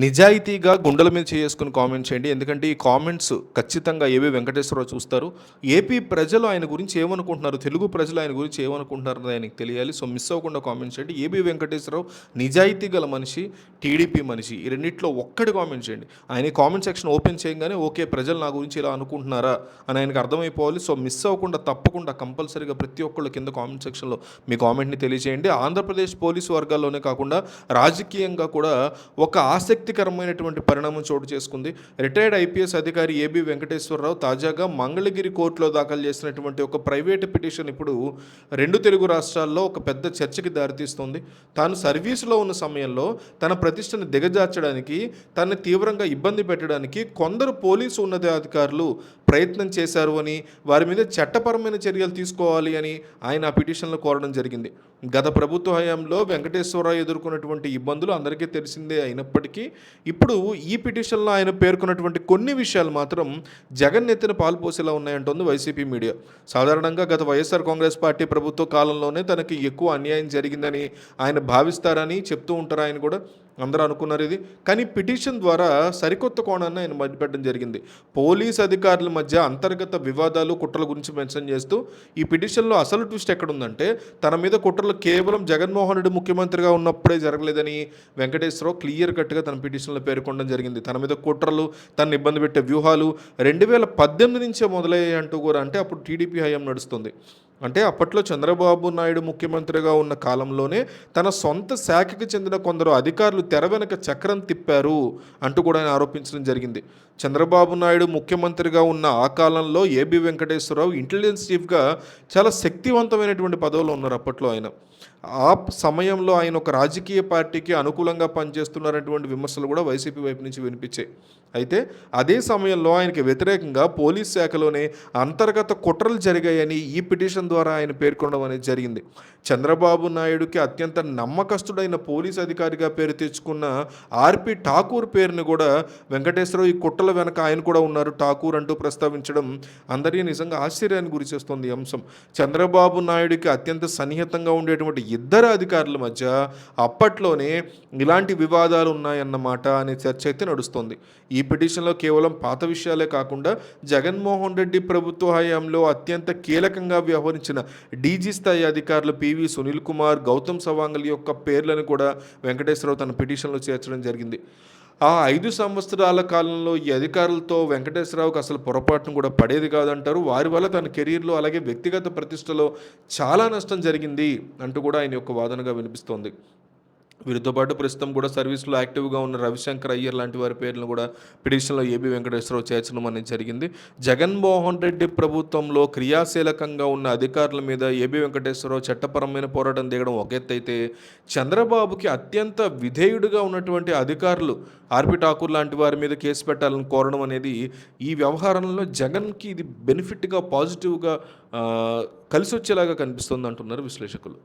నిజాయితీగా గుండెల మీద చేసుకుని కామెంట్ చేయండి. ఎందుకంటే ఈ కామెంట్స్ ఖచ్చితంగా ఏవి వెంకటేశ్వరరావు చూస్తారు. ఏపీ ప్రజలు ఆయన గురించి ఏమనుకుంటున్నారు, తెలుగు ప్రజలు ఆయన గురించి ఏమనుకుంటున్నారో ఆయనకి తెలియాలి. సో మిస్ అవ్వకుండా కామెంట్ చేయండి. ఏబీ వెంకటేశ్వరరావు నిజాయితీ గల మనిషి, టీడీపీ మనిషి. ఈ రెండిట్లో ఒక్కటి కామెంట్ చేయండి. ఆయన కామెంట్ సెక్షన్ ఓపెన్ చేయగానే ఓకే ప్రజలు నా గురించి ఇలా అనుకుంటున్నారా అని ఆయనకు అర్థమైపోవాలి. సో మిస్ అవ్వకుండా తప్పకుండా కంపల్సరీగా ప్రతి ఒక్కళ్ళు కింద కామెంట్ సెక్షన్లో మీ కామెంట్ని తెలియజేయండి. ఆంధ్రప్రదేశ్ పోలీసు వర్గాల్లోనే కాకుండా రాజకీయంగా కూడా ఒక ఆసక్తికరమైనటువంటి పరిణామం చోటు చేసుకుంది. రిటైర్డ్ ఐపీఎస్ అధికారి ఏబీ వెంకటేశ్వరరావు తాజాగా మంగళగిరి కోర్టులో దాఖలు చేసినటువంటి ఒక ప్రైవేటు పిటిషన్ ఇప్పుడు రెండు తెలుగు రాష్ట్రాల్లో ఒక పెద్ద చర్చకి దారితీస్తుంది. తాను సర్వీసులో ఉన్న సమయంలో తన ప్రతిష్టను దిగజార్చడానికి, తనని తీవ్రంగా ఇబ్బంది పెట్టడానికి కొందరు పోలీసు ఉన్నతాధికారులు ప్రయత్నం చేశారు అని, వారి మీద చట్టపరమైన చర్యలు తీసుకోవాలి అని ఆయన ఆ పిటిషన్లో కోరడం జరిగింది. గత ప్రభుత్వ హయాంలో వెంకటేశ్వరరావు ఎదుర్కొన్నటువంటి ఇబ్బందులు అందరికీ తెలిసిందే అయినప్పటికీ ఇప్పుడు ఈ పిటిషన్లో ఆయన పేర్కొన్నటువంటి కొన్ని విషయాలు మాత్రం జగన్ నెత్తిన పాలు పోసేలా ఉన్నాయంటోంది వైసీపీ మీడియా. సాధారణంగా గత వైఎస్ఆర్ కాంగ్రెస్ పార్టీ ప్రభుత్వ కాలంలోనే తనకి ఎక్కువ అన్యాయం జరిగిందని ఆయన భావిస్తారని చెప్తూ ఉంటారు. ఆయన కూడా అందరూ అనుకున్నారు ఇది. కానీ పిటిషన్ ద్వారా సరికొత్త కోణాన్ని ఆయన మధ్యపెట్టడం జరిగింది. పోలీస్ అధికారుల మధ్య అంతర్గత వివాదాలు, కుట్రల గురించి మెన్షన్ చేస్తూ ఈ పిటిషన్లో అసలు ట్విస్ట్ ఎక్కడుందంటే తన మీద కుట్రలు కేవలం జగన్మోహన్ రెడ్డి ముఖ్యమంత్రిగా ఉన్నప్పుడే జరగలేదని వెంకటేశ్వరరావు క్లియర్ కట్గా తన పిటిషన్లో పేర్కొనడం జరిగింది. తన మీద కుట్రలు, తనను ఇబ్బంది పెట్టే వ్యూహాలు 2018 నుంచే మొదలయ్యాయి అంటూ కూడా, అంటే అప్పుడు టీడీపీ హయాం నడుస్తుంది. అంటే అప్పట్లో చంద్రబాబు నాయుడు ముఖ్యమంత్రిగా ఉన్న కాలంలోనే తన సొంత శాఖకి చెందిన కొందరు అధికారులు తెర వెనక చక్రం తిప్పారు అంటూ కూడా ఆయన ఆరోపించడం జరిగింది. చంద్రబాబు నాయుడు ముఖ్యమంత్రిగా ఉన్న ఆ కాలంలో ఏబీ వెంకటేశ్వరరావు ఇంటెలిజెన్స్ చీఫ్గా చాలా శక్తివంతమైనటువంటి పదవిలో ఉన్నారు అప్పట్లో ఆయన. ఆ సమయంలో ఆయన ఒక రాజకీయ పార్టీకి అనుకూలంగా పనిచేస్తున్నారనేటువంటి విమర్శలు కూడా వైసీపీ వైపు నుంచి వినిపించాయి. అయితే అదే సమయంలో ఆయనకి వ్యతిరేకంగా పోలీస్ శాఖలోనే అంతర్గత కుట్రలు జరిగాయని ఈ పిటిషన్ ద్వారా ఆయన పేర్కొనడం అనేది జరిగింది. చంద్రబాబు నాయుడుకి అత్యంత నమ్మకస్తుడైన పోలీస్ అధికారిగా పేరు తెచ్చుకున్న ఆర్పి ఠాకూర్ పేరుని కూడా వెంకటేశ్వరరావు ఈ కుట్రల వెనక ఆయన కూడా ఉన్నారు ఠాకూర్ అంటూ ప్రస్తావించడం అందరికీ నిజంగా ఆశ్చర్యాన్ని గురి చేస్తుంది ఈ అంశం. చంద్రబాబు నాయుడికి అత్యంత సన్నిహితంగా ఉండేటువంటి ఇద్దరు అధికారుల మధ్య అప్పట్లోనే ఇలాంటి వివాదాలు ఉన్నాయన్నమాట అనే చర్చ అయితే నడుస్తుంది. ఈ పిటిషన్లో కేవలం పాత విషయాలే కాకుండా జగన్మోహన్ రెడ్డి ప్రభుత్వ హయాంలో అత్యంత కీలకంగా వ్యవహరించిన డీజీ స్థాయి అధికారులు పివి సునీల్ కుమార్, గౌతమ్ సవాంగల్ యొక్క పేర్లను కూడా వెంకటేశ్వరరావు తన పిటిషన్లో చేర్చడం జరిగింది. ఆ 5 సంవత్సరాల కాలంలో ఈ అధికారులతో వెంకటేశ్వరరావుకి అసలు పొరపాటును కూడా పడేది కాదంటారు. వారి వల్ల తన కెరీర్లో అలాగే వ్యక్తిగత ప్రతిష్టలో చాలా నష్టం జరిగింది అంటూ కూడా ఆయన యొక్క వాదనగా వినిపిస్తోంది. వీరితో పాటు ప్రస్తుతం కూడా సర్వీస్లో యాక్టివ్గా ఉన్న రవిశంకర్ అయ్యర్ లాంటి వారి పేర్లను కూడా పిటిషన్లో ఏబీ వెంకటేశ్వరరావు చేర్చడం అనేది జరిగింది. జగన్మోహన్ రెడ్డి ప్రభుత్వంలో క్రియాశీలకంగా ఉన్న అధికారుల మీద ఏబీ వెంకటేశ్వరరావు చట్టపరమైన పోరాటం దిగడం ఒక ఎత్తు అయితే, చంద్రబాబుకి అత్యంత విధేయుడిగా ఉన్నటువంటి అధికారులు ఆర్పి ఠాకూర్ లాంటి వారి మీద కేసు పెట్టాలని కోరడం అనేది ఈ వ్యవహారంలో జగన్కి ఇది బెనిఫిట్గా, పాజిటివ్గా కలిసి వచ్చేలాగా కనిపిస్తుంది అంటున్నారు విశ్లేషకులు.